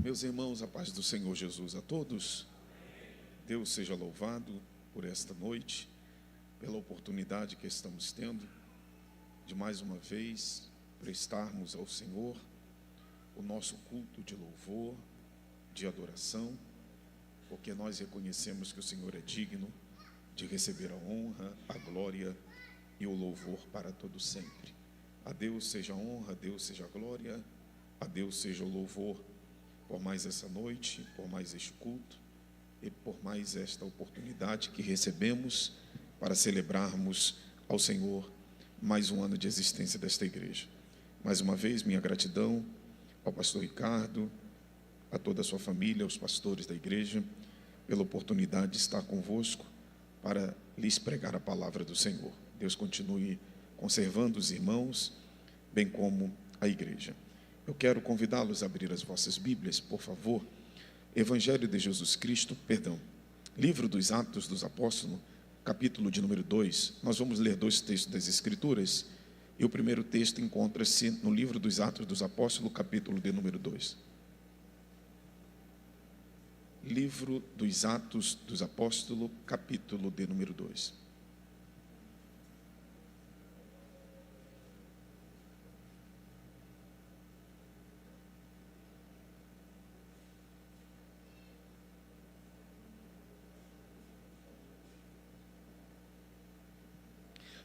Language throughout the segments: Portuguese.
Meus irmãos, a paz do Senhor Jesus a todos. Deus seja louvado por esta noite, pela oportunidade que estamos tendo de mais uma vez prestarmos ao Senhor o nosso culto de louvor, de adoração, porque nós reconhecemos que o Senhor é digno de receber a honra, a glória e o louvor para todo sempre. A Deus seja a honra, a Deus seja a glória, a Deus seja o louvor por mais essa noite, por mais este culto e por mais esta oportunidade que recebemos para celebrarmos ao Senhor mais um ano de existência desta igreja. Mais uma vez, minha gratidão ao pastor Ricardo, a toda a sua família, aos pastores da igreja, pela oportunidade de estar convosco para lhes pregar a palavra do Senhor. Deus continue conservando os irmãos, bem como a igreja. Eu quero convidá-los a abrir as vossas Bíblias, por favor. Evangelho de Jesus Cristo, Livro dos Atos dos Apóstolos, capítulo de número 2. Nós vamos ler dois textos das Escrituras, e o primeiro texto encontra-se no livro dos Atos dos Apóstolos, capítulo de número 2. Livro dos Atos dos Apóstolos, capítulo de número 2.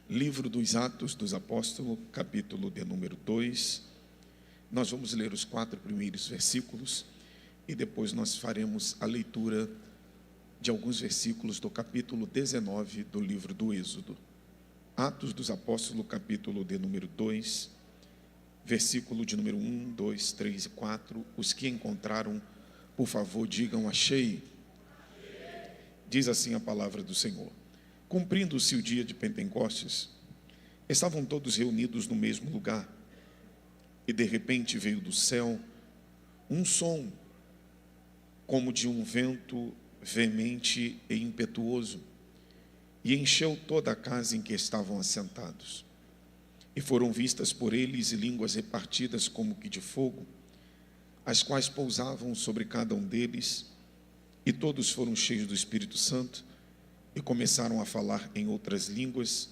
Livro dos Atos dos Apóstolos, capítulo de número 2. Nós vamos ler os 4 primeiros versículos e depois nós faremos a leitura de alguns versículos do capítulo 19 do livro do Êxodo. Atos dos Apóstolos, capítulo de número 2, versículo de número 1, 2, 3 e 4. Os que encontraram, por favor, digam: achei. Diz assim a palavra do Senhor. Cumprindo-se o dia de Pentecostes, estavam todos reunidos no mesmo lugar, e de repente veio do céu um som, como de um vento veemente e impetuoso, e encheu toda a casa em que estavam assentados. E foram vistas por eles línguas repartidas como que de fogo, as quais pousavam sobre cada um deles, e todos foram cheios do Espírito Santo, e começaram a falar em outras línguas,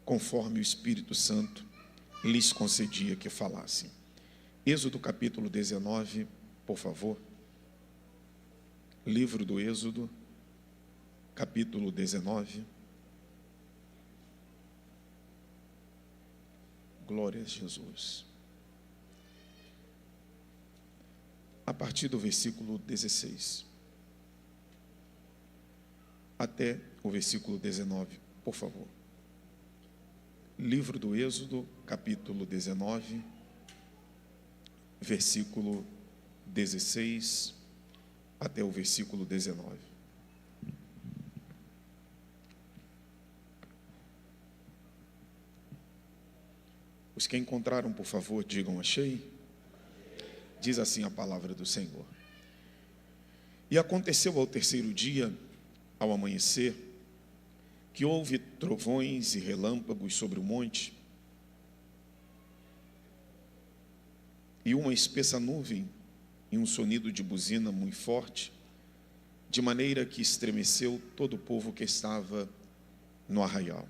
conforme o Espírito Santo lhes concedia que falassem. Êxodo capítulo 19, por favor. Livro do Êxodo, capítulo 19. Glória a Jesus. A partir do versículo 16. Até o versículo 19, por favor. Livro do Êxodo, capítulo 19, versículo 16, até o versículo 19. Os que encontraram, por favor, digam: achei. Diz assim a palavra do Senhor. E aconteceu ao terceiro dia, ao amanhecer, que houve trovões e relâmpagos sobre o monte, e uma espessa nuvem, e um sonido de buzina muito forte, de maneira que estremeceu todo o povo que estava no arraial.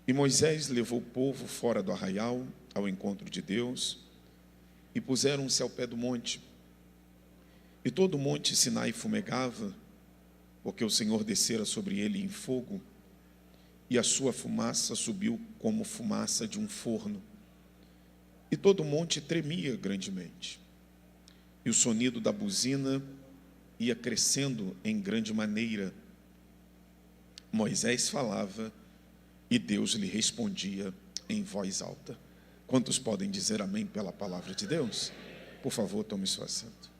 E Moisés levou o povo fora do arraial, ao encontro de Deus, e puseram-se ao pé do monte. E todo o monte Sinai fumegava, porque o Senhor descera sobre ele em fogo, e a sua fumaça subiu como fumaça de um forno. E todo o monte tremia grandemente. E o sonido da buzina ia crescendo em grande maneira. Moisés falava e Deus lhe respondia em voz alta. Quantos podem dizer amém pela palavra de Deus? Por favor, tome seu assento.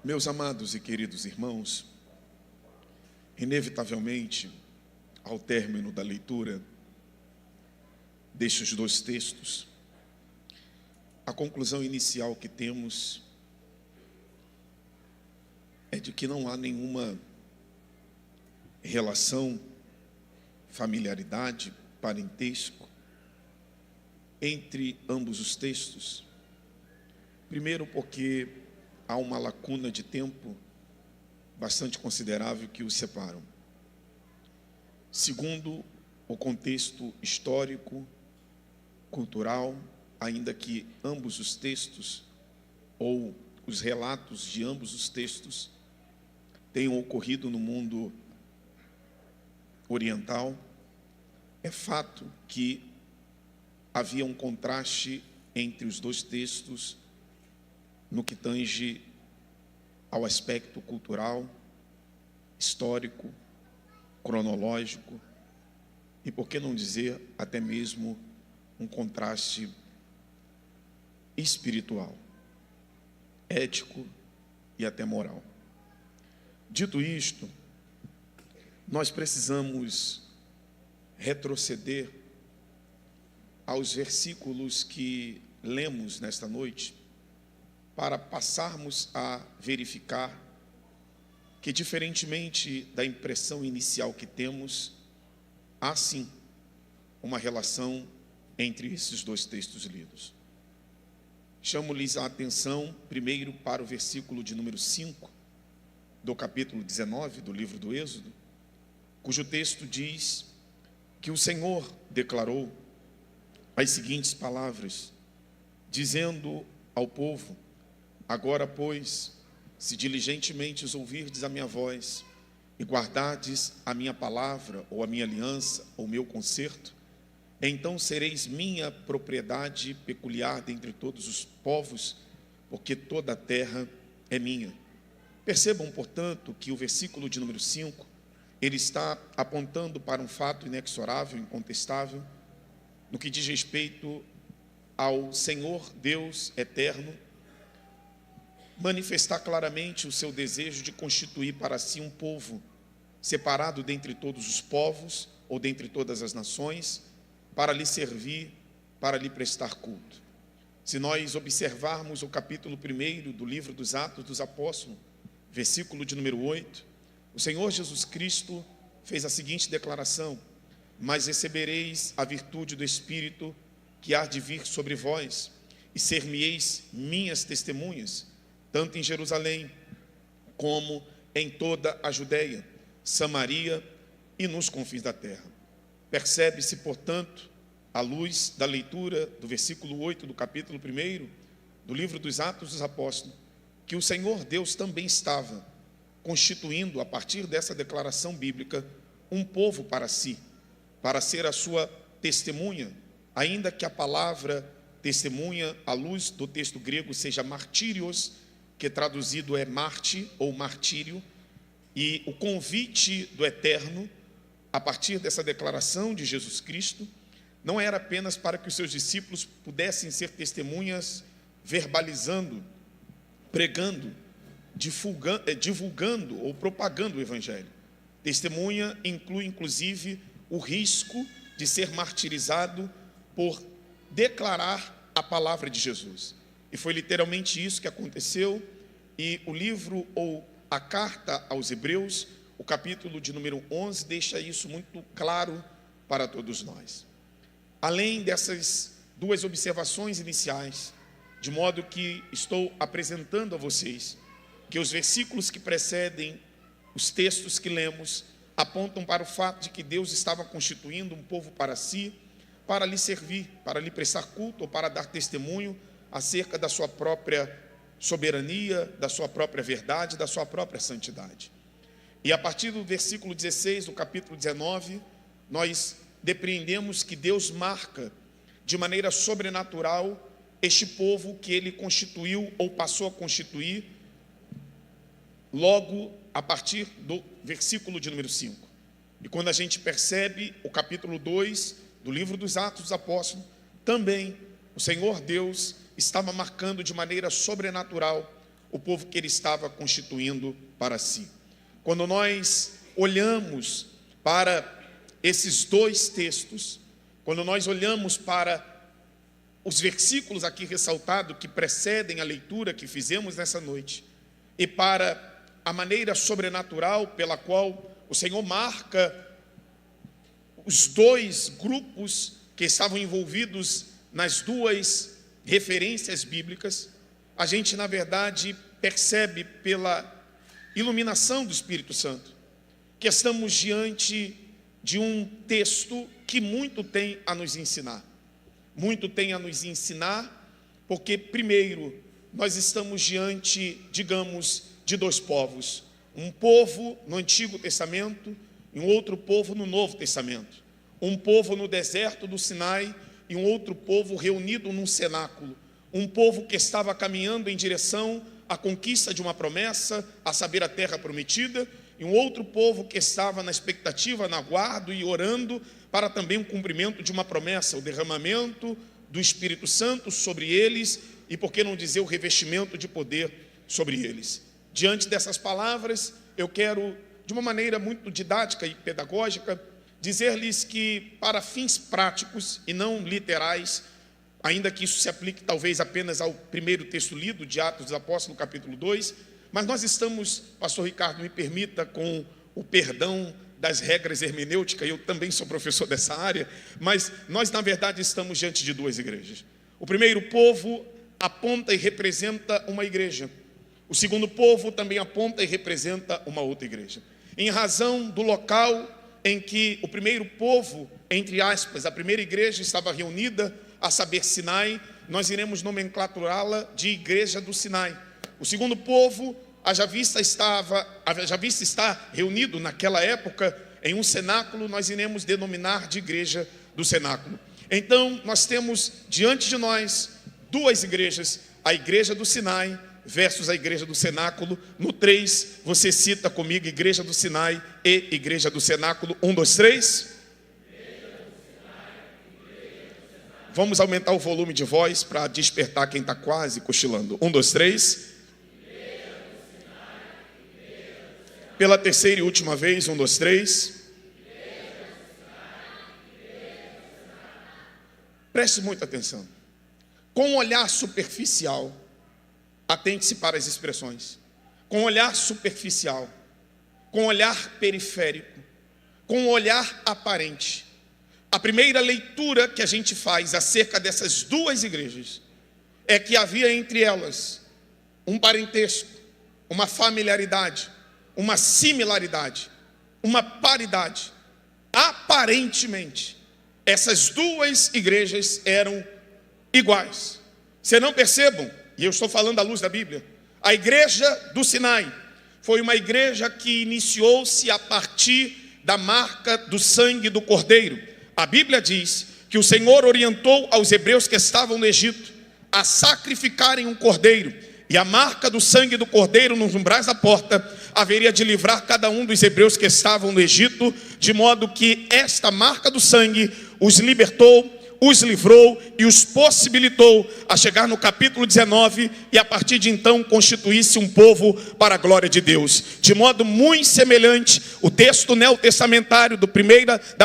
Meus amados e queridos irmãos, inevitavelmente, ao término da leitura destes dois textos, a conclusão inicial que temos é de que não há nenhuma relação, familiaridade, parentesco entre ambos os textos. Primeiro, porque há uma lacuna de tempo bastante considerável que os separam. Segundo, o contexto histórico, cultural, ainda que ambos os textos, ou os relatos de ambos os textos, tenham ocorrido no mundo oriental, é fato que havia um contraste entre os dois textos no que tange ao aspecto cultural, histórico, cronológico e, por que não dizer, até mesmo um contraste espiritual, ético e até moral. Dito isto, nós precisamos retroceder aos versículos que lemos nesta noite para passarmos a verificar que, diferentemente da impressão inicial que temos, há sim uma relação entre esses dois textos lidos. Chamo-lhes a atenção primeiro para o versículo de número 5 do capítulo 19 do livro do Êxodo, cujo texto diz que o Senhor declarou as seguintes palavras, dizendo ao povo: agora, pois, se diligentemente ouvirdes a minha voz e guardardes a minha palavra, ou a minha aliança, ou o meu concerto, então sereis minha propriedade peculiar dentre todos os povos, porque toda a terra é minha. Percebam, portanto, que o versículo de número 5, ele está apontando para um fato inexorável, incontestável, no que diz respeito ao Senhor Deus eterno, manifestar claramente o seu desejo de constituir para si um povo separado dentre todos os povos, ou dentre todas as nações, para lhe servir, para lhe prestar culto. Se nós observarmos o capítulo 1 do livro dos Atos dos Apóstolos, versículo de número 8, o Senhor Jesus Cristo fez a seguinte declaração: mas recebereis a virtude do Espírito que há de vir sobre vós, e ser-me-eis minhas testemunhas, tanto em Jerusalém, como em toda a Judeia, Samaria e nos confins da terra. Percebe-se, portanto, à luz da leitura do versículo 8 do capítulo 1 do livro dos Atos dos Apóstolos, que o Senhor Deus também estava constituindo, a partir dessa declaração bíblica, um povo para si, para ser a sua testemunha, ainda que a palavra testemunha, à luz do texto grego, seja martírios, que traduzido é Marte ou martírio, e o convite do Eterno, a partir dessa declaração de Jesus Cristo, não era apenas para que os seus discípulos pudessem ser testemunhas verbalizando, pregando, divulgando ou propagando o Evangelho. Testemunha inclui, inclusive, o risco de ser martirizado por declarar a palavra de Jesus. E foi literalmente isso que aconteceu, e o livro ou a carta aos Hebreus, o capítulo de número 11, deixa isso muito claro para todos nós. Além dessas duas observações iniciais, de modo que estou apresentando a vocês que os versículos que precedem os textos que lemos apontam para o fato de que Deus estava constituindo um povo para si, para lhe servir, para lhe prestar culto ou para dar testemunho acerca da sua própria soberania, da sua própria verdade, da sua própria santidade. E a partir do versículo 16 do capítulo 19, nós depreendemos que Deus marca de maneira sobrenatural este povo que ele constituiu ou passou a constituir logo a partir do versículo de número 5. E quando a gente percebe o capítulo 2 do livro dos Atos dos Apóstolos, também o Senhor Deus estava marcando de maneira sobrenatural o povo que ele estava constituindo para si. Quando nós olhamos para esses dois textos, quando nós olhamos para os versículos aqui ressaltados que precedem a leitura que fizemos nessa noite, e para a maneira sobrenatural pela qual o Senhor marca os dois grupos que estavam envolvidos nas duas referências bíblicas. A gente, na verdade, percebe pela iluminação do Espírito Santo que estamos diante de um texto que muito tem a nos ensinar. Muito tem a nos ensinar, porque, primeiro, nós estamos diante, digamos, de dois povos. Um povo no Antigo Testamento e um outro povo no Novo Testamento. Um povo no deserto do Sinai e um outro povo reunido num cenáculo. Um povo que estava caminhando em direção à conquista de uma promessa, a saber, a terra prometida, e um outro povo que estava na expectativa, na guarda e orando para também o cumprimento de uma promessa, o derramamento do Espírito Santo sobre eles e, por que não dizer, o revestimento de poder sobre eles. Diante dessas palavras, eu quero, de uma maneira muito didática e pedagógica, dizer-lhes que, para fins práticos e não literais, ainda que isso se aplique talvez apenas ao primeiro texto lido, de Atos dos Apóstolos, capítulo 2, mas nós estamos, pastor Ricardo, me permita, com o perdão das regras hermenêuticas, eu também sou professor dessa área, mas nós, na verdade, estamos diante de duas igrejas. O primeiro povo aponta e representa uma igreja. O segundo povo também aponta e representa uma outra igreja. Em razão do local em que o primeiro povo, entre aspas, a primeira igreja estava reunida, a saber, Sinai, nós iremos nomenclaturá-la de Igreja do Sinai. O segundo povo, haja vista está reunido naquela época em um cenáculo, nós iremos denominar de Igreja do Cenáculo. Então, nós temos diante de nós duas igrejas, a Igreja do Sinai versus a Igreja do Cenáculo. No 3, você cita comigo Igreja do Sinai e Igreja do Cenáculo. 1, 2, 3. Vamos aumentar o volume de voz para despertar quem está quase cochilando. 1, 2, 3. Pela terceira e última vez. 1, 2, 3. Preste muita atenção. Com um olhar superficial, atente-se para as expressões. Com um olhar superficial, com um olhar periférico, com um olhar aparente, a primeira leitura que a gente faz acerca dessas duas igrejas é que havia entre elas um parentesco, uma familiaridade, uma similaridade, uma paridade. Aparentemente, essas duas igrejas eram iguais. Você não percebam, e eu estou falando à luz da Bíblia, a Igreja do Sinai foi uma igreja que iniciou-se a partir da marca do sangue do Cordeiro. A Bíblia diz que o Senhor orientou aos hebreus que estavam no Egito a sacrificarem um cordeiro, e a marca do sangue do cordeiro nos umbrais da porta haveria de livrar cada um dos hebreus que estavam no Egito, de modo que esta marca do sangue os libertou, os livrou e os possibilitou a chegar no capítulo 19 e a partir de então constituir-se um povo para a glória de Deus. De modo muito semelhante, o texto neotestamentário da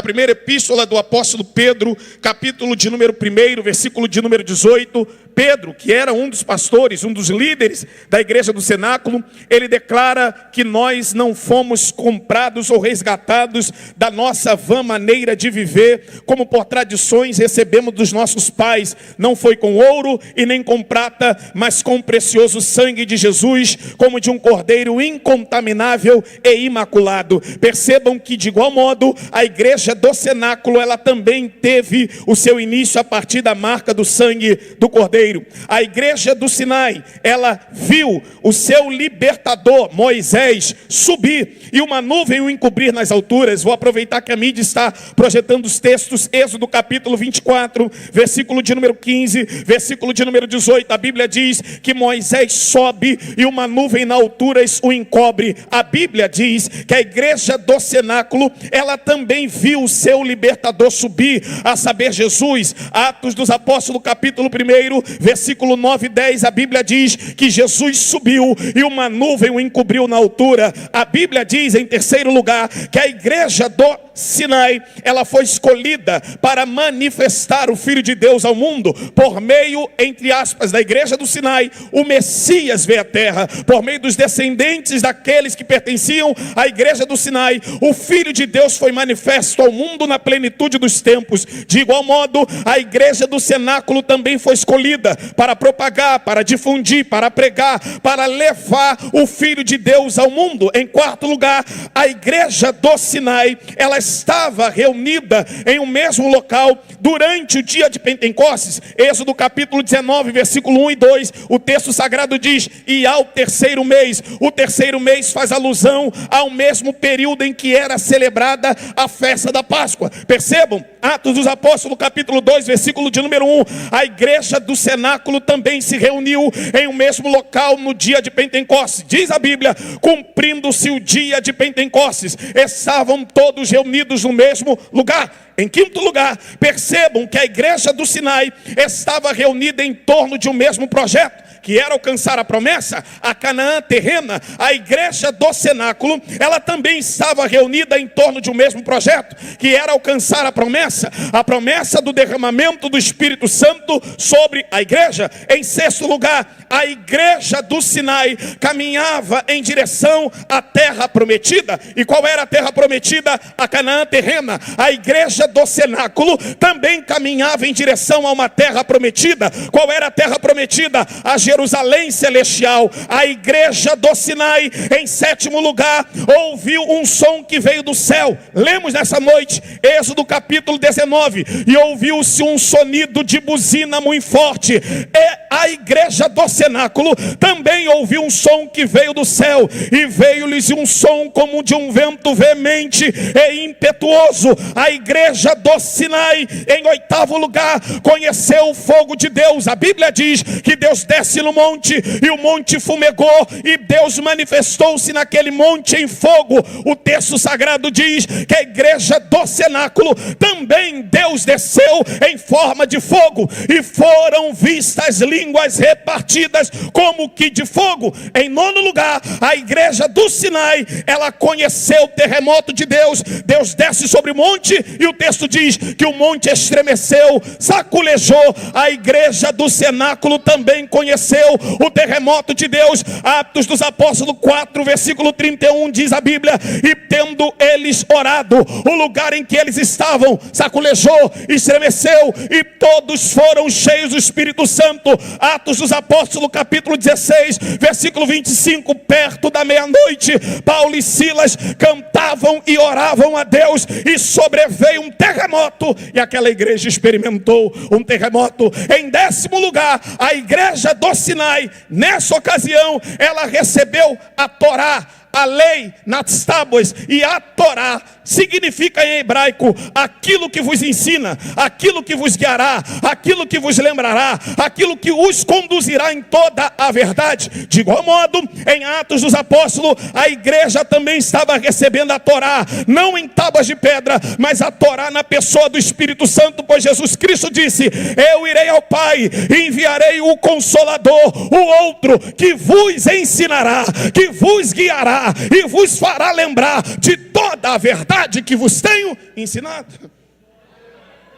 primeira epístola do apóstolo Pedro, capítulo de número 1, versículo de número 18, Pedro, que era um dos pastores, um dos líderes da igreja do cenáculo, ele declara que nós não fomos comprados ou resgatados da nossa vã maneira de viver, como por tradições recebemos dos nossos pais. Não foi com ouro e nem com prata, mas com o precioso sangue de Jesus, como de um cordeiro incontaminável e imaculado. Percebam que, de igual modo, a igreja do cenáculo, ela também teve o seu início a partir da marca do sangue do cordeiro. A igreja do Sinai, ela viu o seu libertador Moisés subir e uma nuvem o encobrir nas alturas. Vou aproveitar que a mídia está projetando os textos. Êxodo capítulo 24, versículo de número 15, versículo de número 18. A Bíblia diz que Moisés sobe e uma nuvem nas alturas o encobre. A Bíblia diz que a igreja do cenáculo, ela também viu o seu libertador subir, a saber, Jesus. Atos dos Apóstolos capítulo 1, versículo 9 e 10, a Bíblia diz que Jesus subiu e uma nuvem o encobriu na altura. A Bíblia diz, em terceiro lugar, que a igreja do Sinai, ela foi escolhida para manifestar o Filho de Deus ao mundo, por meio, entre aspas, da igreja do Sinai. O Messias veio à terra, por meio dos descendentes daqueles que pertenciam à igreja do Sinai. O Filho de Deus foi manifesto ao mundo na plenitude dos tempos. De igual modo, a igreja do cenáculo também foi escolhida para propagar, para difundir, para pregar, para levar o Filho de Deus ao mundo. Em quarto lugar, a igreja do Sinai, ela estava reunida em um mesmo local durante o dia de Pentecostes. Êxodo capítulo 19, versículo 1 e 2, o texto sagrado diz: e ao terceiro mês. O terceiro mês faz alusão ao mesmo período em que era celebrada a festa da Páscoa. Percebam, Atos dos Apóstolos capítulo 2, versículo de número 1, a igreja do cenáculo também se reuniu em um mesmo local no dia de Pentecostes. Diz a Bíblia: cumprindo-se o dia de Pentecostes, estavam todos reunidos no mesmo lugar. Em quinto lugar, percebam que a igreja do Sinai estava reunida em torno de um mesmo projeto, que era alcançar a promessa, a Canaã terrena. A igreja do cenáculo, ela também estava reunida em torno de um mesmo projeto, que era alcançar a promessa do derramamento do Espírito Santo sobre a igreja. Em sexto lugar, a igreja do Sinai caminhava em direção à terra prometida. E qual era a terra prometida? A Canaã terrena. A igreja do cenáculo também caminhava em direção a uma terra prometida. Qual era a terra prometida? A Jerusalém celestial. A igreja do Sinai, em sétimo lugar, ouviu um som que veio do céu. Lemos nessa noite, Êxodo capítulo 19, e ouviu-se um sonido de buzina muito forte. E a igreja do cenáculo também ouviu um som que veio do céu, e veio-lhes um som como de um vento veemente e impetuoso. A igreja do Sinai, em oitavo lugar, conheceu o fogo de Deus. A Bíblia diz que Deus desce no monte, e o monte fumegou, e Deus manifestou-se naquele monte em fogo. O texto sagrado diz que a igreja do cenáculo também Deus desceu em forma de fogo, e foram vistas línguas repartidas como que de fogo. Em nono lugar, a igreja do Sinai, ela conheceu o terremoto de Deus. Deus desce sobre o monte, e o texto diz que o monte estremeceu, saculejou. A igreja do cenáculo também conheceu o terremoto de Deus. Atos dos Apóstolos 4, versículo 31, diz a Bíblia: e tendo eles orado, o lugar em que eles estavam saculejou, estremeceu, e todos foram cheios do Espírito Santo. Atos dos Apóstolos capítulo 16, versículo 25, perto da meia-noite, Paulo e Silas cantavam e oravam a Deus, e sobreveio um terremoto, e aquela igreja experimentou um terremoto. Em décimo lugar, a igreja do Sinai, nessa ocasião, ela recebeu a Torá, a lei nas tábuas. E a Torá significa em hebraico aquilo que vos ensina, aquilo que vos guiará, aquilo que vos lembrará, aquilo que os conduzirá em toda a verdade. De igual modo, em Atos dos Apóstolos, a igreja também estava recebendo a Torá, não em tábuas de pedra, mas a Torá na pessoa do Espírito Santo, pois Jesus Cristo disse: eu irei ao Pai e enviarei o Consolador, o outro que vos ensinará, que vos guiará e vos fará lembrar de toda a verdade que vos tenho ensinado.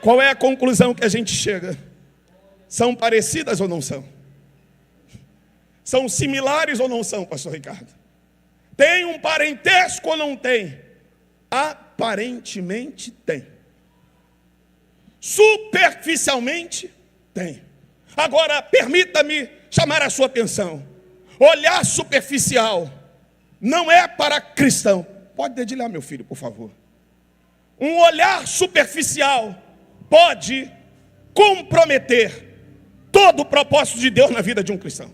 Qual é a conclusão que a gente chega? São parecidas ou não são? São similares ou não são, pastor Ricardo? Tem um parentesco ou não tem? Aparentemente tem. Superficialmente tem. Agora, permita-me chamar a sua atenção. Olhar superficial não é para cristão. Pode dedilhar, meu filho, por favor. Um olhar superficial pode comprometer todo o propósito de Deus na vida de um cristão.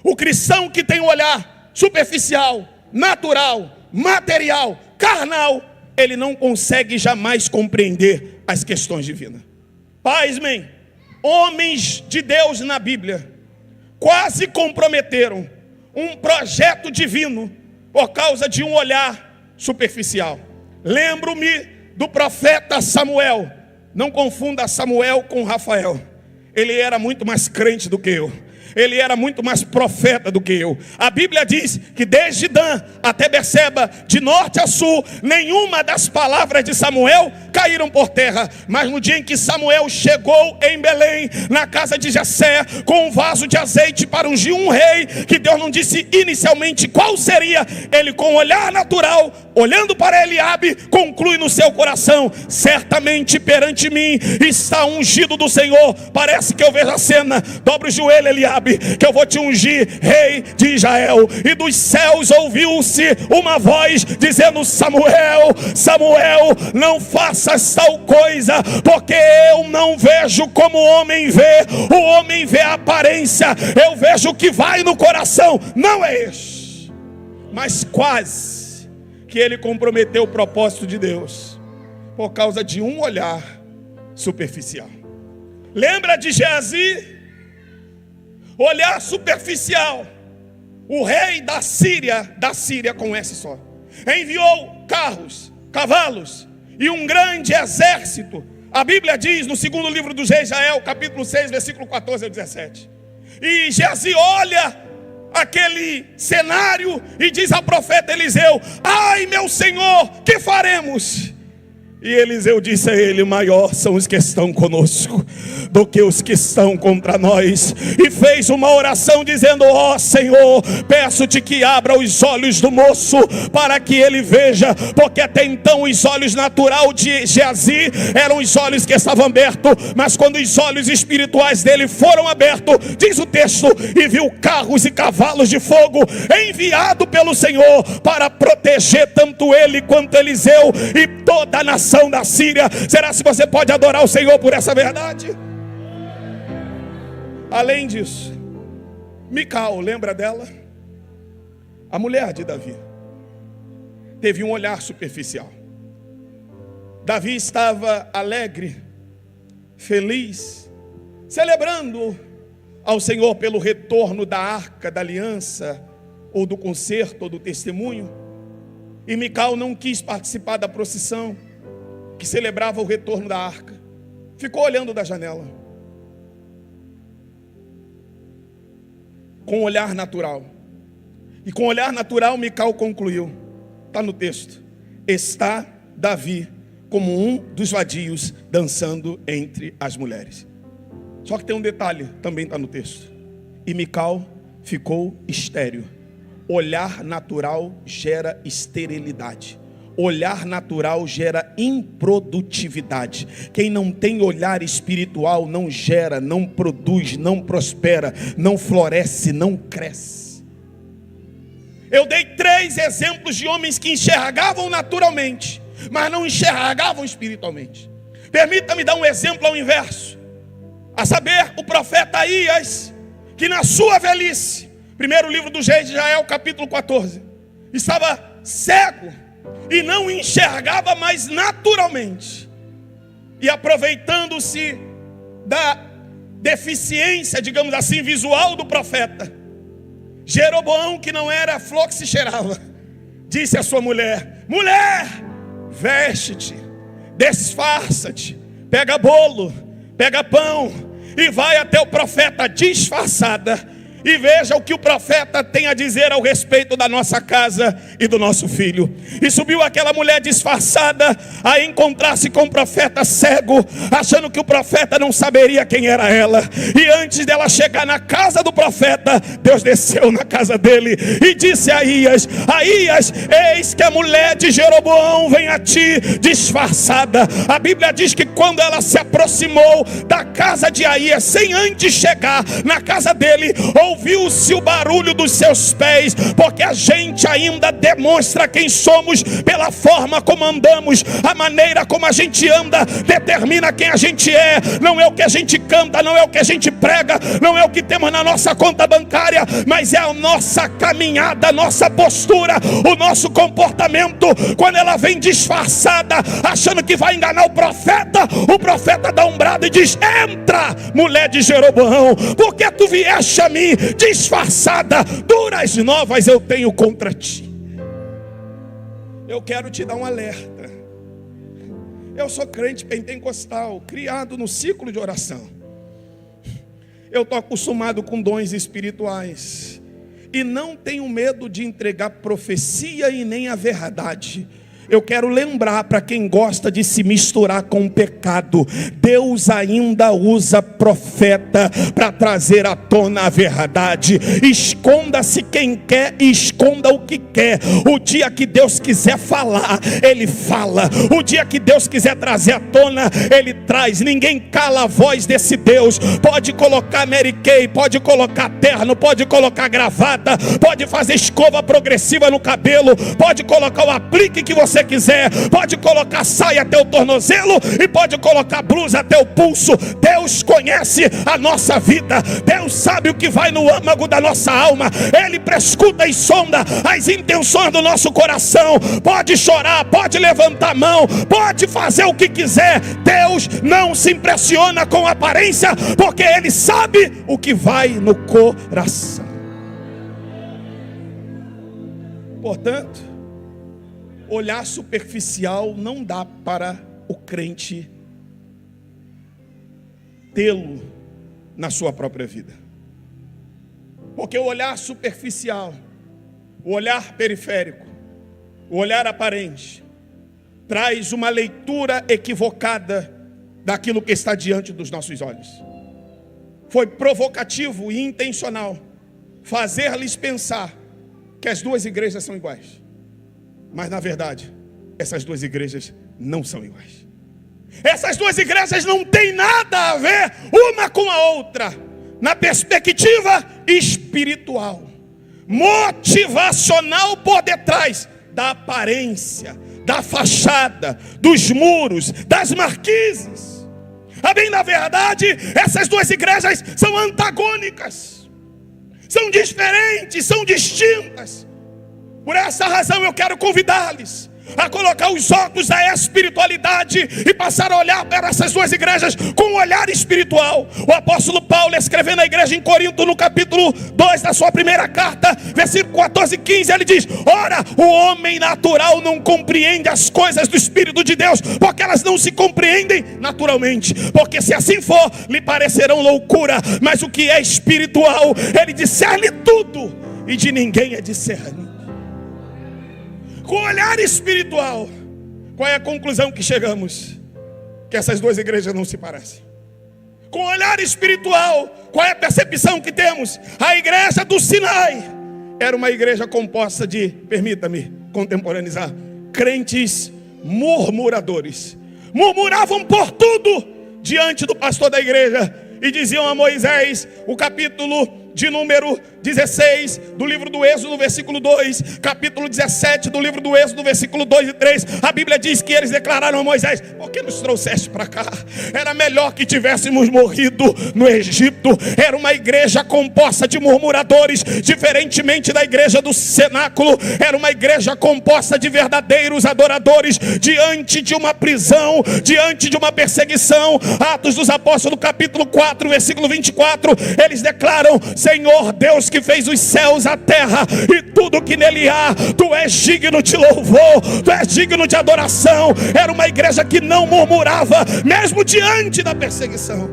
O cristão que tem um olhar superficial, natural, material, carnal, ele não consegue jamais compreender as questões divinas. Pasmem, homens de Deus na Bíblia quase comprometeram um projeto divino por causa de um olhar superficial. Lembro-me do profeta Samuel. Não confunda Samuel com Rafael. Ele era muito mais crente do que eu. ele era muito mais profeta do que eu. A Bíblia diz que desde Dan até Berseba, de norte a sul, nenhuma das palavras de Samuel caíram por terra. Mas no dia em que Samuel chegou em Belém, na casa de Jessé, com um vaso de azeite para ungir um rei, que Deus não disse inicialmente qual seria, ele com um olhar natural, olhando para Eliabe, conclui no seu coração: certamente perante mim está ungido do Senhor. Parece que eu vejo a cena. Dobra o joelho, Eliabe, que eu vou te ungir rei de Israel. E dos céus ouviu-se uma voz dizendo: Samuel, Samuel, não faças tal coisa, porque eu não vejo como o homem vê. O homem vê a aparência, eu vejo o que vai no coração. Não é este. Mas quase que ele comprometeu o propósito de Deus por causa de um olhar superficial. Lembra de Geazi? Olhar superficial. O rei da Síria com S só, enviou carros, cavalos e um grande exército. A Bíblia diz no segundo livro dos reis de Israel, capítulo 6, versículo 14 a 17. E Geazi olha aquele cenário e diz ao profeta Eliseu: ai, meu senhor, que faremos? E Eliseu disse a ele: maior são os que estão conosco do que os que estão contra nós. E fez uma oração dizendo: ó Senhor, peço-te que abra os olhos do moço para que ele veja. Porque até então os olhos natural de Geazi eram os olhos que estavam abertos, mas quando os olhos espirituais dele foram abertos, diz o texto, e viu carros e cavalos de fogo enviado pelo Senhor para proteger tanto ele quanto Eliseu e toda a nação da Síria. Será se você pode adorar o Senhor por essa verdade? Além disso, Mical, lembra dela? A mulher de Davi teve um olhar superficial. Davi estava alegre, feliz, celebrando ao Senhor pelo retorno da arca da aliança, ou do concerto, ou do testemunho. E Mical não quis participar da procissão que celebrava o retorno da arca. Ficou olhando da janela, com um olhar natural. E com um olhar natural Mical concluiu, está no texto: está Davi como um dos vadios dançando entre as mulheres. Só que tem um detalhe, também está no texto: e Mical ficou estéril. Olhar natural gera esterilidade. Olhar natural gera improdutividade. Quem não tem olhar espiritual não gera, não produz, não prospera, não floresce, não cresce. Eu dei 3 exemplos de homens que enxergavam naturalmente, mas não enxergavam espiritualmente. Permita-me dar um exemplo ao inverso. A saber, o profeta Aías, que na sua velhice, primeiro livro dos reis de Israel, capítulo 14, estava cego e não enxergava mais naturalmente. E aproveitando-se da deficiência, digamos assim, visual do profeta, Jeroboão, que não era flor que se cheirava, disse à sua mulher: mulher, veste-te, disfarça-te, pega bolo, pega pão e vai até o profeta disfarçada, e veja o que o profeta tem a dizer ao respeito da nossa casa e do nosso filho. E subiu aquela mulher disfarçada a encontrar-se com o profeta cego, achando que o profeta não saberia quem era ela. E antes dela chegar na casa do profeta, Deus desceu na casa dele e disse a Aías: Aías, eis que a mulher de Jeroboão vem a ti disfarçada. A Bíblia diz que quando ela se aproximou da casa de Aías, sem antes chegar na casa dele, ouviu-se o barulho dos seus pés, porque a gente ainda demonstra quem somos pela forma como andamos. A maneira como a gente anda determina quem a gente é. Não é o que a gente canta, não é o que a gente prega, não é o que temos na nossa conta bancária, mas é a nossa caminhada, a nossa postura, o nosso comportamento. Quando ela vem disfarçada, achando que vai enganar o profeta dá um brado e diz: entra, mulher de Jeroboão, porque tu vieste a mim disfarçada, duras novas eu tenho contra ti. Eu quero te dar um alerta. Eu sou crente pentecostal, criado no ciclo de oração. eu estou acostumado com dons espirituais e não tenho medo de entregar profecia e nem a verdade. Eu quero lembrar para quem gosta de se misturar com o pecado, Deus ainda usa profeta para trazer à tona a verdade. Esconda-se quem quer e esconda o que quer. O dia que Deus quiser falar, Ele fala. O dia que Deus quiser trazer à tona, Ele traz. Ninguém cala a voz desse Deus. Pode colocar Mary Kay, pode colocar terno, pode colocar gravata, pode fazer escova progressiva no cabelo, pode colocar o aplique que você quiser, pode colocar saia até o tornozelo e pode colocar blusa até o pulso. Deus conhece a nossa vida, Deus sabe o que vai no âmago da nossa alma, Ele prescuta e sonda as intenções do nosso coração. Pode chorar, pode levantar a mão, pode fazer o que quiser. Deus não se impressiona com a aparência, porque Ele sabe o que vai no coração. Portanto, olhar superficial não dá para o crente tê-lo na sua própria vida. Porque o olhar superficial, o olhar periférico, o olhar aparente, traz uma leitura equivocada daquilo que está diante dos nossos olhos. Foi provocativo e intencional fazer-lhes pensar que as duas igrejas são iguais. Mas na verdade, essas duas igrejas não são iguais. Essas duas igrejas não têm nada a ver uma com a outra, na perspectiva espiritual, motivacional por detrás da aparência, da fachada, dos muros, das marquises. A bem da verdade, essas duas igrejas são antagônicas, são diferentes, são distintas. Por essa razão eu quero convidá-los a colocar os óculos da espiritualidade e passar a olhar para essas duas igrejas com um olhar espiritual. O apóstolo Paulo, escrevendo à igreja em Corinto, no capítulo 2 da sua primeira carta, versículo 14 e 15, ele diz: ora, o homem natural não compreende as coisas do Espírito de Deus, porque elas não se compreendem naturalmente, porque se assim for, lhe parecerão loucura, mas o que é espiritual, ele discerne tudo, e de ninguém é discernido. Com o olhar espiritual, qual é a conclusão que chegamos? Que essas duas igrejas não se parecem. Com o olhar espiritual, qual é a percepção que temos? A igreja do Sinai era uma igreja composta de, permita-me contemporaneizar, crentes murmuradores. Murmuravam por tudo diante do pastor da igreja e diziam a Moisés, o capítulo de número 16 do livro do Êxodo, versículo 2, capítulo 17 do livro do Êxodo, versículo 2 e 3, a Bíblia diz que eles declararam a Moisés: por que nos trouxeste para cá? Era melhor que tivéssemos morrido no Egito. Era uma igreja composta de murmuradores, diferentemente da igreja do cenáculo. Era uma igreja composta de verdadeiros adoradores, diante de uma prisão, diante de uma perseguição. Atos dos Apóstolos, capítulo 4, versículo 24, eles declaram: Senhor Deus que fez os céus, a terra e tudo que nele há, tu és digno de louvor, tu és digno de adoração. Era uma igreja que não murmurava, mesmo diante da perseguição.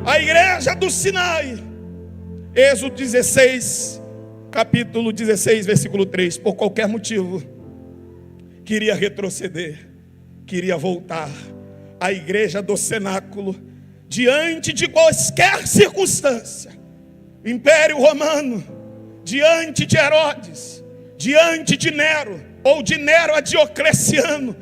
A igreja do Sinai, Êxodo 16, capítulo 16, versículo 3, por qualquer motivo, queria retroceder, queria voltar. A igreja do cenáculo, diante de quaisquer circunstância, Império Romano, diante de Herodes, diante de Nero, ou de Nero a Diocleciano,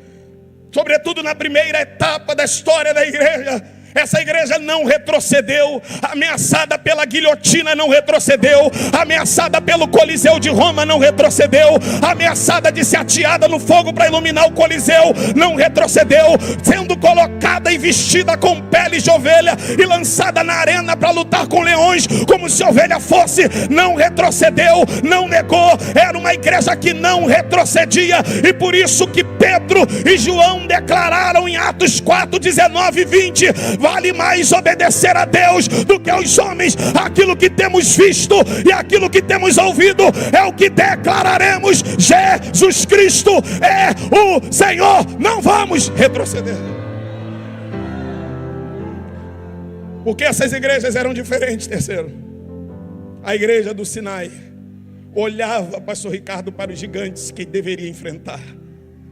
sobretudo na primeira etapa da história da igreja, essa igreja não retrocedeu. Ameaçada pela guilhotina, não retrocedeu. Ameaçada pelo Coliseu de Roma, não retrocedeu. Ameaçada de ser ateada no fogo para iluminar o Coliseu, não retrocedeu. Sendo colocada e vestida com peles de ovelha e lançada na arena para lutar com leões, como se ovelha fosse, não retrocedeu, não negou. Era uma igreja que não retrocedia, e por isso que Pedro e João declararam em Atos 4, 19 e 20: vale mais obedecer a Deus do que aos homens. Aquilo que temos visto e aquilo que temos ouvido é o que declararemos: Jesus Cristo é o Senhor. Não vamos retroceder. Porque essas igrejas eram diferentes. Terceiro, a igreja do Sinai olhava, pastor Ricardo, para os gigantes que deveria enfrentar.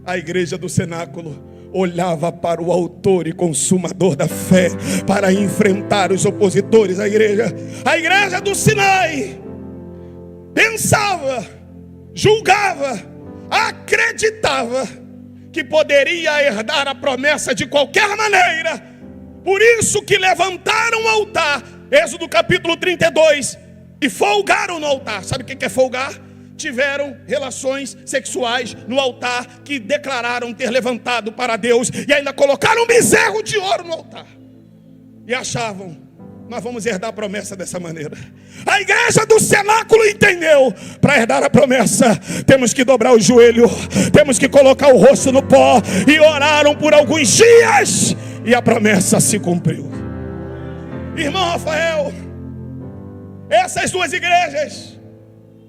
A igreja do cenáculo olhava para o autor e consumador da fé, para enfrentar os opositores. A igreja do Sinai pensava, julgava, acreditava que poderia herdar a promessa de qualquer maneira. Por isso que levantaram o altar, Êxodo capítulo 32, e folgaram no altar. Sabe o que é folgar? Tiveram relações sexuais no altar que declararam ter levantado para Deus, e ainda colocaram um bezerro de ouro no altar, e achavam: nós vamos herdar a promessa dessa maneira. A igreja do cenáculo entendeu: para herdar a promessa temos que dobrar o joelho, temos que colocar o rosto no pó, e oraram por alguns dias, e a promessa se cumpriu. Irmão Rafael, essas duas igrejas,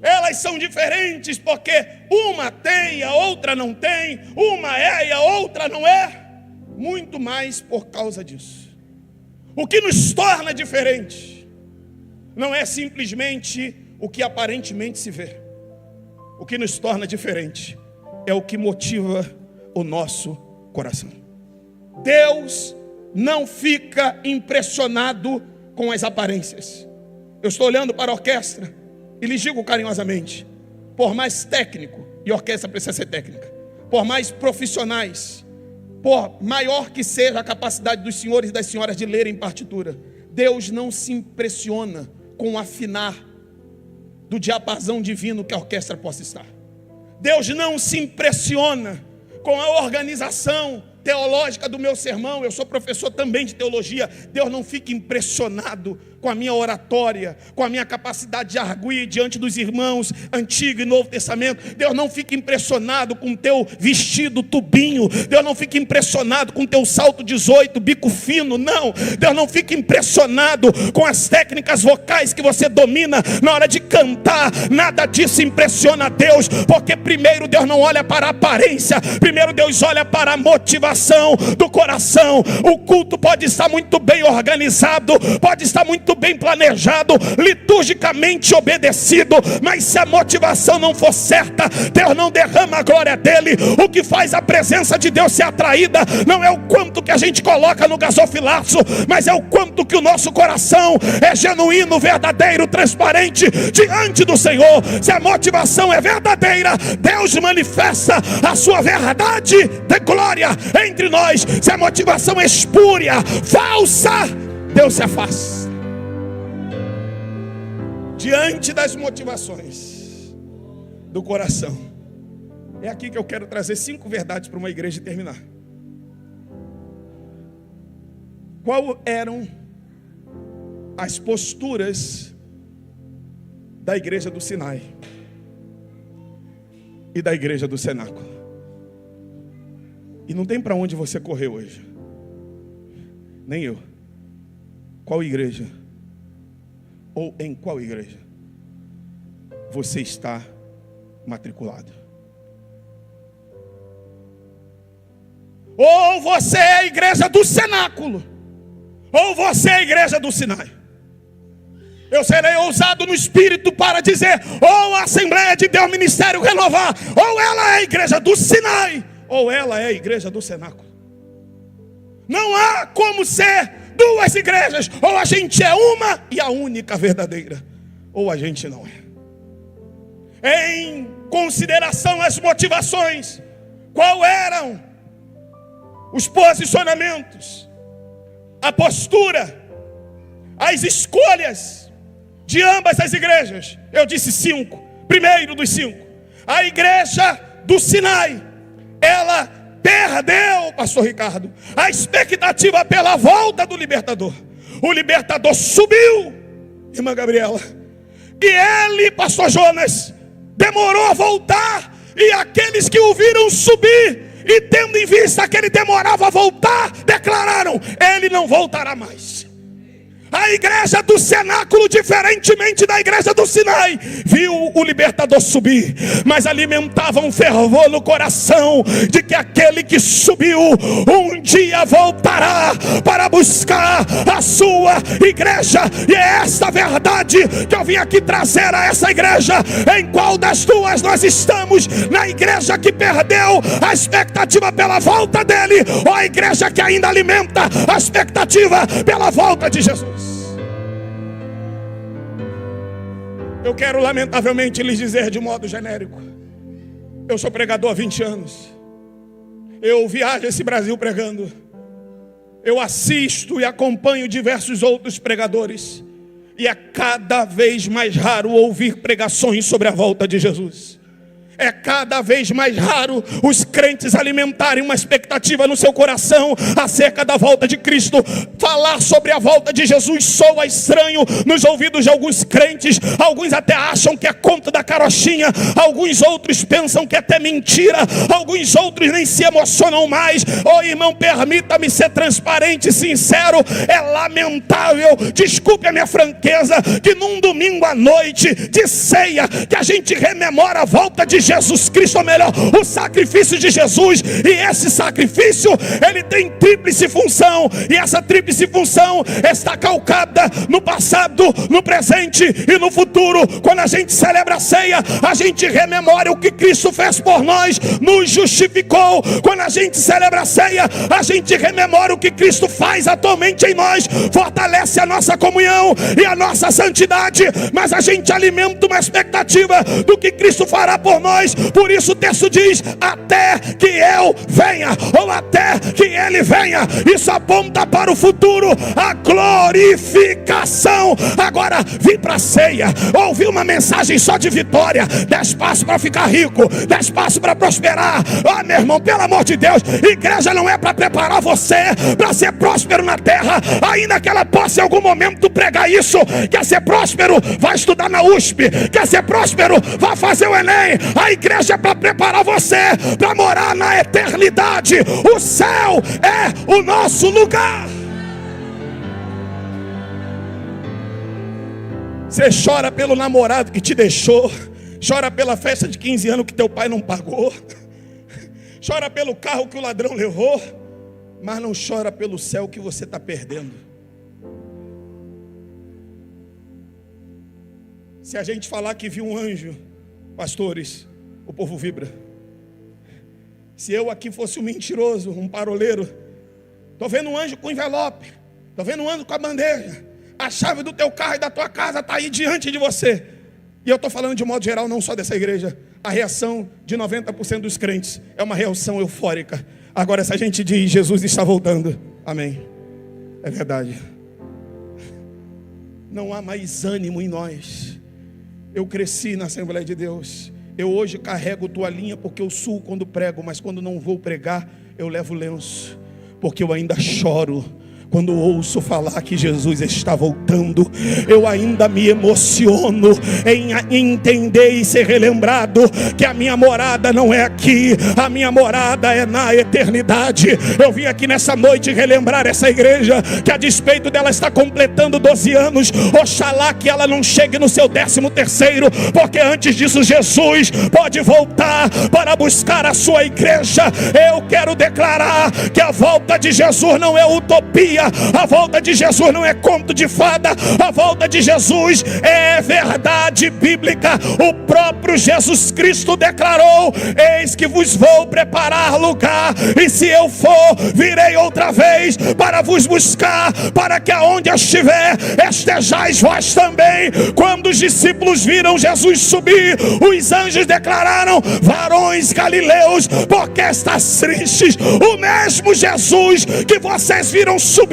elas são diferentes porque uma tem e a outra não tem, uma é e a outra não é, muito mais por causa disso. O que nos torna diferente não é simplesmente o que aparentemente se vê. O que nos torna diferente é o que motiva o nosso coração. Deus não fica impressionado com as aparências. Eu estou olhando para a orquestra e lhes digo carinhosamente: por mais técnico, e a orquestra precisa ser técnica, por mais profissionais, por maior que seja a capacidade dos senhores e das senhoras de lerem partitura, Deus não se impressiona com o afinar do diapasão divino que a orquestra possa estar. Deus não se impressiona com a organização teológica do meu sermão. Eu sou professor também de teologia. Deus não fica impressionado com a minha oratória, com a minha capacidade de arguir diante dos irmãos Antigo e Novo Testamento. Deus não fica impressionado com o teu vestido tubinho. Deus não fica impressionado com o teu salto 18, bico fino. Não, Deus não fica impressionado com as técnicas vocais que você domina na hora de cantar. Nada disso impressiona a Deus, porque primeiro Deus não olha para a aparência, primeiro Deus olha para a motivação do coração. O culto pode estar muito bem organizado, pode estar muito bem planejado, liturgicamente obedecido, mas se a motivação não for certa, Deus não derrama a glória dele. O que faz a presença de Deus ser atraída não é o quanto que a gente coloca no gasofilaço, mas é o quanto que o nosso coração é genuíno, verdadeiro, transparente diante do Senhor. Se a motivação é verdadeira, Deus manifesta a sua verdade de glória entre nós. Se a motivação é espúria, falsa, Deus se afasta. Diante das motivações do coração, é aqui que eu quero trazer 5 verdades para uma igreja e terminar. Qual eram as posturas da igreja do Sinai e da igreja do cenáculo? E não tem para onde você correr hoje, nem eu. Qual igreja? Ou em qual igreja você está matriculado? Ou você é a igreja do cenáculo, ou você é a igreja do Sinai. Eu serei ousado no espírito para dizer: ou a Assembleia de Deus Ministério Renovar, ou ela é a igreja do Sinai, ou ela é a igreja do cenáculo. Não há como ser duas igrejas. Ou a gente é uma e a única verdadeira, ou a gente não é. Em consideração às motivações, qual eram os posicionamentos, a postura, as escolhas de ambas as igrejas? Eu disse 5. Primeiro dos 5, a igreja do Sinai, ela perdeu, pastor Ricardo, a expectativa pela volta do libertador. O libertador subiu, irmã Gabriela, e ele, pastor Jonas, demorou a voltar. E aqueles que o viram subir, e tendo em vista que ele demorava a voltar, declararam: ele não voltará mais. A igreja do cenáculo, diferentemente da igreja do Sinai, viu o libertador subir, mas alimentava um fervor no coração de que aquele que subiu um dia voltará para buscar a sua igreja. E é esta verdade que eu vim aqui trazer a essa igreja. Em qual das duas nós estamos? Na igreja que perdeu a expectativa pela volta dele, ou a igreja que ainda alimenta a expectativa pela volta de Jesus? Eu quero lamentavelmente lhes dizer de modo genérico: eu sou pregador há 20 anos. Eu viajo esse Brasil pregando. Eu assisto e acompanho diversos outros pregadores. E é cada vez mais raro ouvir pregações sobre a volta de Jesus. É cada vez mais raro os crentes alimentarem uma expectativa no seu coração acerca da volta de Cristo. Falar sobre a volta de Jesus soa estranho nos ouvidos de alguns crentes. Alguns até acham que é conto da carochinha. Alguns outros pensam que é até mentira. Alguns outros nem se emocionam mais. Oh, irmão, permita-me ser transparente e sincero. É lamentável, desculpe a minha franqueza, que num domingo à noite de ceia, que a gente rememora a volta de Jesus Cristo, ou melhor, o sacrifício de Jesus. E esse sacrifício, ele tem tríplice função. E essa tríplice função está calcada no passado, no presente e no futuro. Quando a gente celebra a ceia, a gente rememora o que Cristo fez por nós, nos justificou. Quando a gente celebra a ceia, a gente rememora o que Cristo faz atualmente em nós, fortalece a nossa comunhão e a nossa santidade. Mas a gente alimenta uma expectativa do que Cristo fará por nós. Por isso o texto diz: até que eu venha, ou até que ele venha. Isso aponta para o futuro, a glorificação. Agora, vim para a ceia, ouvi uma mensagem só de vitória, dá espaço para ficar rico, dá espaço para prosperar. Ah, meu irmão, pelo amor de Deus, igreja não é para preparar você para ser próspero na terra, ainda que ela possa em algum momento pregar isso. Quer ser próspero? Vai estudar na USP. Quer ser próspero? Vai fazer o Enem. A igreja é para preparar você para morar na eternidade. O céu é o nosso lugar. Você chora pelo namorado que te deixou, chora pela festa de 15 anos que teu pai não pagou, chora pelo carro que o ladrão levou, mas não chora pelo céu que você está perdendo. Se a gente falar que viu um anjo, pastores, o povo vibra. Se eu aqui fosse um mentiroso, um paroleiro, estou vendo um anjo com envelope, estou vendo um anjo com a bandeja, a chave do teu carro e da tua casa está aí diante de você. E eu estou falando de modo geral, não só dessa igreja. A reação de 90% dos crentes é uma reação eufórica. Agora, se a gente diz: Jesus está voltando, amém, é verdade. Não há mais ânimo em nós. Eu cresci na Assembleia de Deus. Eu hoje carrego toalhinha porque eu suo quando prego, mas quando não vou pregar, eu levo lenço, porque eu ainda choro quando ouço falar que Jesus está voltando. Eu ainda me emociono em entender e ser relembrado que a minha morada não é aqui, a minha morada é na eternidade. Eu vim aqui nessa noite relembrar essa igreja, que a despeito dela estar completando 12 anos, oxalá que ela não chegue no seu 13º, porque antes disso Jesus pode voltar para buscar a sua igreja. Eu quero declarar que a volta de Jesus não é utopia, a volta de Jesus não é conto de fada, a volta de Jesus é verdade bíblica. O próprio Jesus Cristo declarou: eis que vos vou preparar lugar, e se eu for, virei outra vez para vos buscar, para que aonde eu estiver, estejais vós também. Quando os discípulos viram Jesus subir, os anjos declararam: varões galileus, porque estáis tristes? O mesmo Jesus que vocês viram subir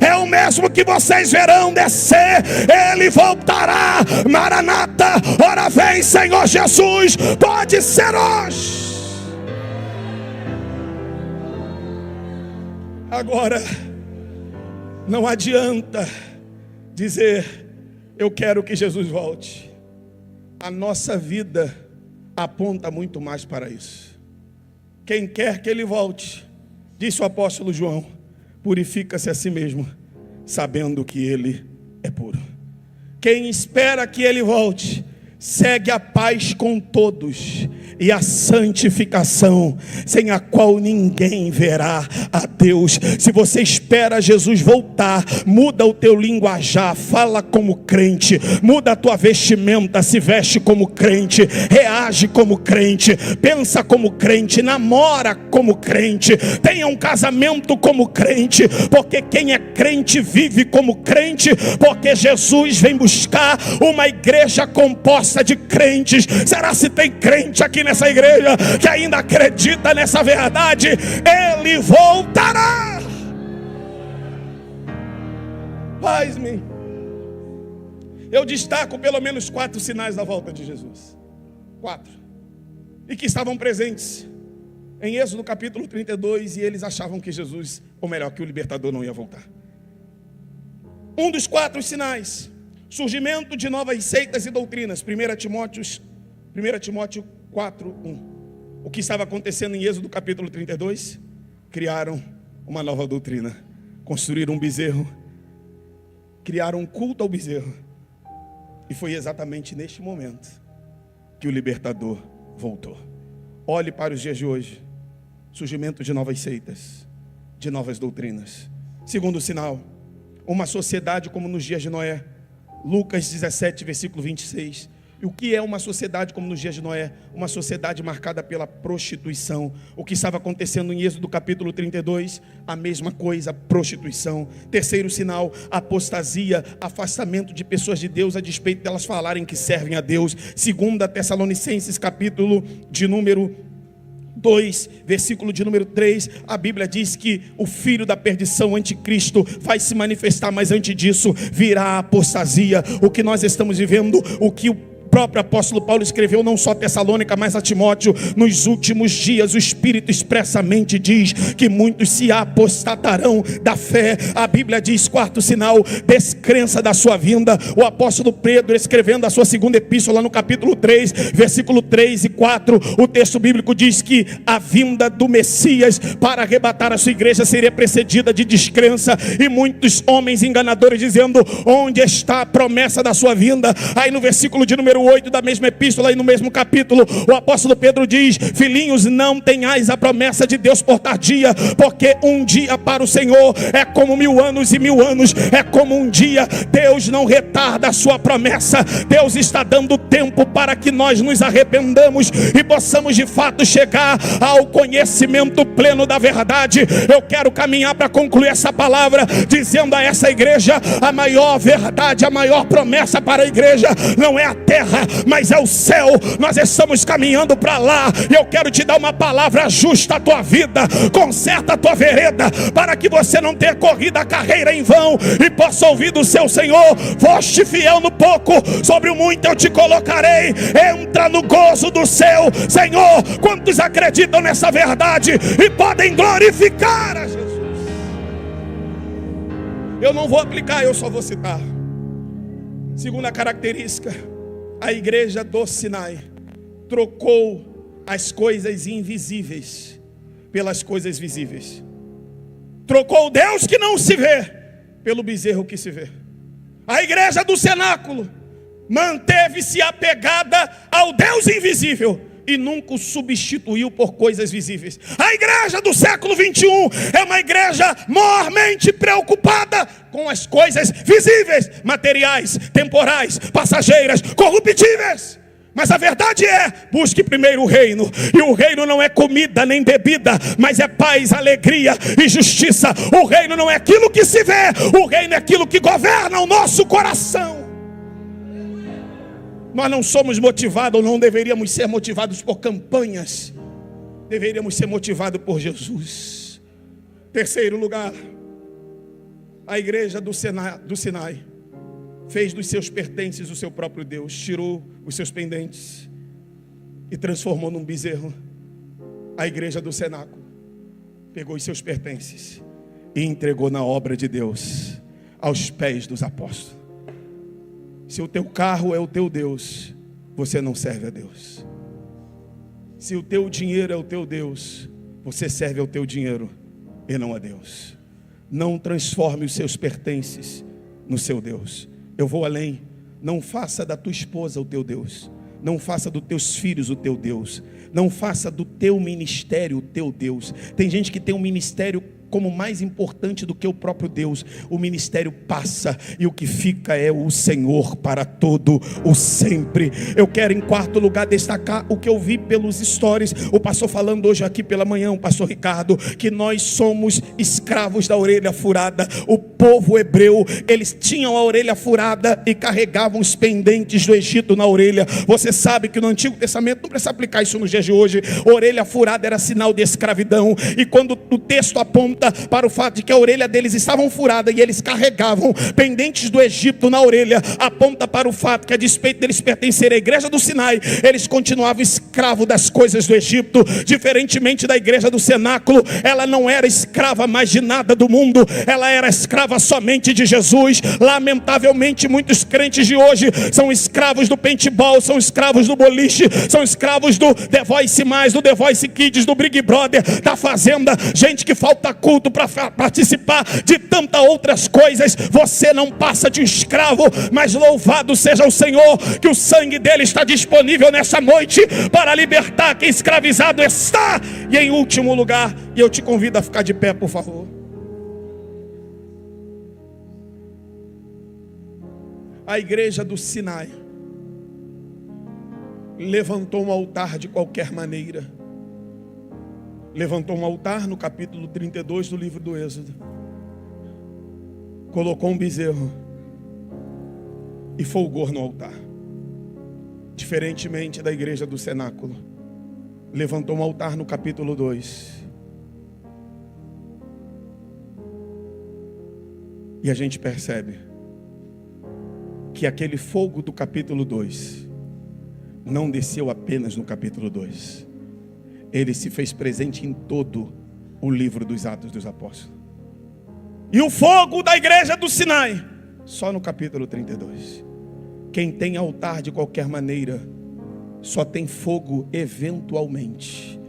é o mesmo que vocês verão descer. Ele voltará. Maranata, ora vem, Senhor Jesus. Pode ser hoje. Agora, não adianta dizer: eu quero que Jesus volte. A nossa vida aponta muito mais para isso. Quem quer que ele volte, disse o apóstolo João, purifica-se a si mesmo, sabendo que ele é puro. Quem espera que ele volte, segue a paz com todos e a santificação, sem a qual ninguém verá a Deus. Se você espera Jesus voltar, muda o teu linguajar, fala como crente, muda a tua vestimenta, se veste como crente, reage como crente, pensa como crente, namora como crente, tenha um casamento como crente, porque quem é crente vive como crente, porque Jesus vem buscar uma igreja composta de crentes. Será se tem crente aqui nessa igreja que ainda acredita nessa verdade? Ele voltará. Paz-me. Eu destaco pelo menos 4 sinais da volta de Jesus. 4. E que estavam presentes em Êxodo capítulo 32, e eles achavam que Jesus, ou melhor, que o libertador não ia voltar. Um dos 4 sinais: surgimento de novas seitas e doutrinas. 1 Timóteo 4:1. O que estava acontecendo em Êxodo capítulo 32? Criaram uma nova doutrina, construíram um bezerro, criaram um culto ao bezerro. E foi exatamente neste momento que o libertador voltou. Olhe para os dias de hoje: surgimento de novas seitas, de novas doutrinas. Segundo sinal, uma sociedade como nos dias de Noé. Lucas 17, versículo 26. E o que é uma sociedade como nos dias de Noé? Uma sociedade marcada pela prostituição. O que estava acontecendo em Êxodo capítulo 32? A mesma coisa, prostituição. Terceiro sinal, apostasia, afastamento de pessoas de Deus a despeito delas falarem que servem a Deus. 2 Tessalonicenses capítulo de número 2, versículo de número 3, a Bíblia diz que o filho da perdição, anticristo, vai se manifestar, mas antes disso virá a apostasia. O que nós estamos vivendo, o que o próprio apóstolo Paulo escreveu não só a Tessalônica, mas a Timóteo: nos últimos dias o Espírito expressamente diz que muitos se apostatarão da fé. A Bíblia diz, 4º sinal, descrença da sua vinda. O apóstolo Pedro, escrevendo a sua 2ª epístola, no capítulo 3, versículo 3 e 4, o texto bíblico diz que a vinda do Messias para arrebatar a sua igreja seria precedida de descrença, e muitos homens enganadores dizendo: onde está a promessa da sua vinda? Aí no versículo de número 8 da mesma epístola, e no mesmo capítulo, o apóstolo Pedro diz: filhinhos, não tenhais a promessa de Deus por tardia, porque um dia para o Senhor é como 1000 anos, e 1000 anos é como um dia. Deus não retarda a sua promessa. Deus está dando tempo para que nós nos arrependamos e possamos de fato chegar ao conhecimento pleno da verdade. Eu quero caminhar para concluir essa palavra dizendo a essa igreja: a maior verdade, a maior promessa para a igreja não é a terra, mas é o céu. Nós estamos caminhando para lá. Eu quero te dar uma palavra: ajusta a tua vida, conserta a tua vereda, para que você não tenha corrido a carreira em vão e possa ouvir do seu Senhor: foste fiel no pouco, sobre o muito eu te colocarei, entra no gozo do seu Senhor. Quantos acreditam nessa verdade e podem glorificar a Jesus? Eu não vou aplicar, eu só vou citar. Segunda característica: a igreja do Sinai trocou as coisas invisíveis pelas coisas visíveis. Trocou o Deus que não se vê pelo bezerro que se vê. A igreja do cenáculo manteve-se apegada ao Deus invisível e nunca o substituiu por coisas visíveis. A igreja do século 21 é uma igreja mormente preocupada com as coisas visíveis, materiais, temporais, passageiras, corruptíveis. Mas a verdade é: busque primeiro o reino. E o reino não é comida nem bebida, mas é paz, alegria e justiça. O reino não é aquilo que se vê, o reino é aquilo que governa o nosso coração. Nós não somos motivados, ou não deveríamos ser motivados por campanhas. Deveríamos ser motivados por Jesus. Terceiro lugar, a igreja do Sinai fez dos seus pertences o seu próprio Deus. Tirou os seus pendentes e transformou num bezerro. A igreja do cenáculo pegou os seus pertences e entregou na obra de Deus, aos pés dos apóstolos. Se o teu carro é o teu Deus, você não serve a Deus. Se o teu dinheiro é o teu Deus, você serve ao teu dinheiro e não a Deus. Não transforme os seus pertences no seu Deus. Eu vou além. Não faça da tua esposa o teu Deus. Não faça dos teus filhos o teu Deus. Não faça do teu ministério o teu Deus. Tem gente que tem um ministério como mais importante do que o próprio Deus. O ministério passa e o que fica é o Senhor para todo o sempre. Eu quero em quarto lugar destacar o que eu vi pelos stories, o pastor falando hoje aqui pela manhã, o pastor Ricardo, que nós somos escravos da orelha furada. O povo hebreu, eles tinham a orelha furada e carregavam os pendentes do Egito na orelha. Você sabe que no Antigo Testamento, não precisa aplicar isso nos dias de hoje, orelha furada era sinal de escravidão. E quando o texto aponta para o fato de que a orelha deles estavam furada e eles carregavam pendentes do Egito na orelha, aponta para o fato que, a despeito deles pertencerem à igreja do Sinai, eles continuavam escravos das coisas do Egito. Diferentemente da igreja do cenáculo, ela não era escrava mais de nada do mundo, ela era escrava somente de Jesus. Lamentavelmente, muitos crentes de hoje são escravos do paintball, são escravos do boliche, são escravos do The Voice+, do The Voice Kids, do Big Brother, da Fazenda, gente que falta culto para participar de tantas outras coisas. Você não passa de um escravo, mas louvado seja o Senhor, que o sangue dele está disponível nessa noite para libertar quem escravizado está. E em último lugar, e eu te convido a ficar de pé, por favor. A igreja do Sinai levantou um altar de qualquer maneira. Levantou um altar no capítulo 32 do livro do Êxodo. Colocou um bezerro e folgou no altar. Diferentemente da igreja do cenáculo, levantou um altar no capítulo 2. E a gente percebe que aquele fogo do capítulo 2 não desceu apenas no capítulo 2. Ele se fez presente em todo o livro dos Atos dos Apóstolos. E o fogo da igreja do Sinai, só no capítulo 32. Quem tem altar de qualquer maneira, só tem fogo eventualmente.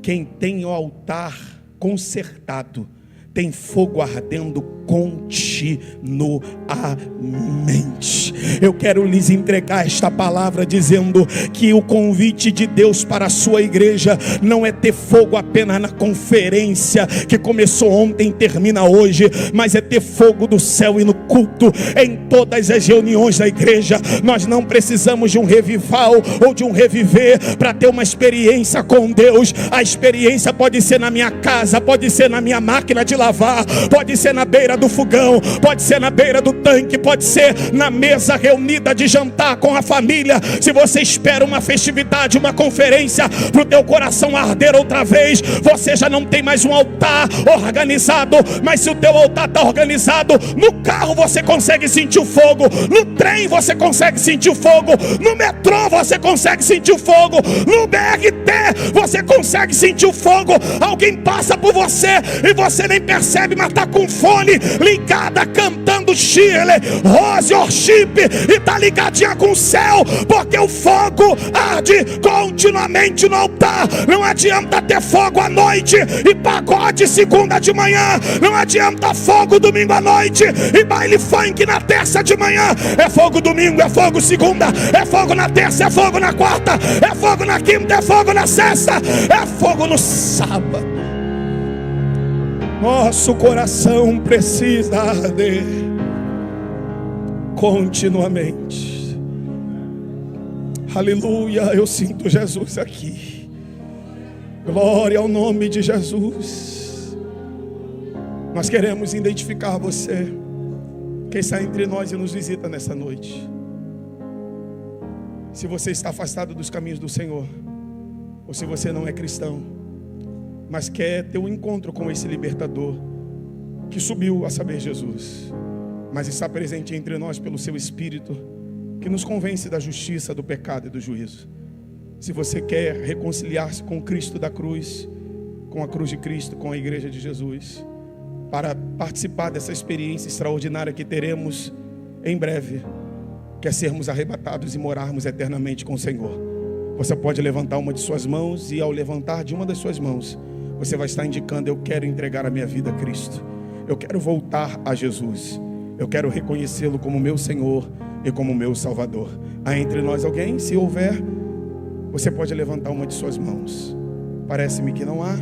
Quem tem o altar consertado, tem fogo ardendo continuamente. Eu quero lhes entregar esta palavra dizendo que o convite de Deus para a sua igreja não é ter fogo apenas na conferência que começou ontem e termina hoje, mas é ter fogo do céu e no culto, em todas as reuniões da igreja. Nós não precisamos de um revival ou de um reviver para ter uma experiência com Deus. A experiência pode ser na minha casa, pode ser na minha máquina de lavar, pode ser na beira do fogão, pode ser na beira do tanque, pode ser na mesa reunida de jantar com a família. Se você espera uma festividade, uma conferência para o teu coração arder outra vez, você já não tem mais um altar organizado. Mas se o teu altar está organizado, no carro você consegue sentir o fogo, no trem você consegue sentir o fogo, no metrô você consegue sentir o fogo, no BRT você consegue sentir o fogo. Alguém passa por você e você nem percebe, mas está com fone ligada, cantando Shirley, Rose, Worship, e está ligadinha com o céu, porque o fogo arde continuamente no altar. Não adianta ter fogo à noite e pagode segunda de manhã, não adianta fogo domingo à noite e baile funk na terça de manhã. É fogo domingo, é fogo segunda, é fogo na terça, é fogo na quarta, é fogo na quinta, é fogo na sexta, é fogo no sábado. Nosso coração precisa arder continuamente. Aleluia, eu sinto Jesus aqui. Glória ao nome de Jesus. Nós queremos identificar você, quem está entre nós e nos visita nessa noite. Se você está afastado dos caminhos do Senhor, ou se você não é cristão, mas quer ter um encontro com esse libertador que subiu, a saber, Jesus, mas está presente entre nós pelo seu Espírito, que nos convence da justiça, do pecado e do juízo. Se você quer reconciliar-se com Cristo da cruz, com a cruz de Cristo, com a igreja de Jesus, para participar dessa experiência extraordinária que teremos em breve, quer sermos arrebatados e morarmos eternamente com o Senhor, você pode levantar uma de suas mãos, e ao levantar de uma das suas mãos, você vai estar indicando: eu quero entregar a minha vida a Cristo, eu quero voltar a Jesus, Eu quero reconhecê-lo como meu Senhor e como meu Salvador. Há entre nós alguém? Se houver, você pode levantar uma de suas mãos. Parece-me que não há.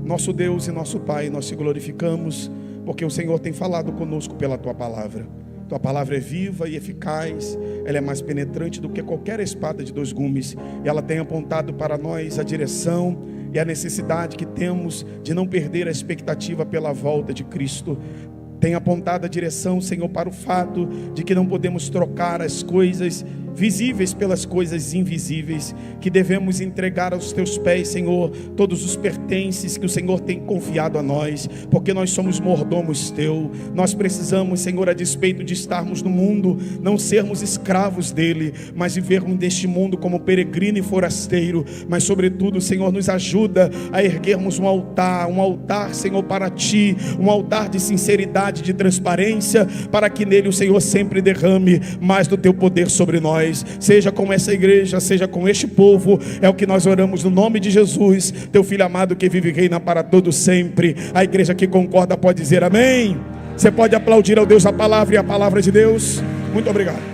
Nosso Deus e nosso Pai, nós te glorificamos, porque o Senhor tem falado conosco pela Tua palavra. Tua palavra é viva e eficaz, ela é mais penetrante do que qualquer espada de dois gumes, e ela tem apontado para nós a direção e a necessidade que temos de não perder a expectativa pela volta de Cristo. Tem apontado a direção, Senhor, para o fato de que não podemos trocar as coisas visíveis pelas coisas invisíveis, que devemos entregar aos teus pés, Senhor, todos os pertences que o Senhor tem confiado a nós, porque nós somos mordomos teu. Nós precisamos, Senhor, a despeito de estarmos no mundo, não sermos escravos dele, mas vivermos neste mundo como peregrino e forasteiro. Mas sobretudo, Senhor, nos ajuda a erguermos um altar, Senhor, para ti, um altar de sinceridade, de transparência, para que nele o Senhor sempre derrame mais do teu poder sobre nós. Seja com essa igreja, seja com este povo, é o que nós oramos no nome de Jesus, teu Filho amado, que vive e reina para todo sempre. A igreja que concorda pode dizer amém. Você pode aplaudir ao Deus a palavra e a palavra de Deus. Muito obrigado.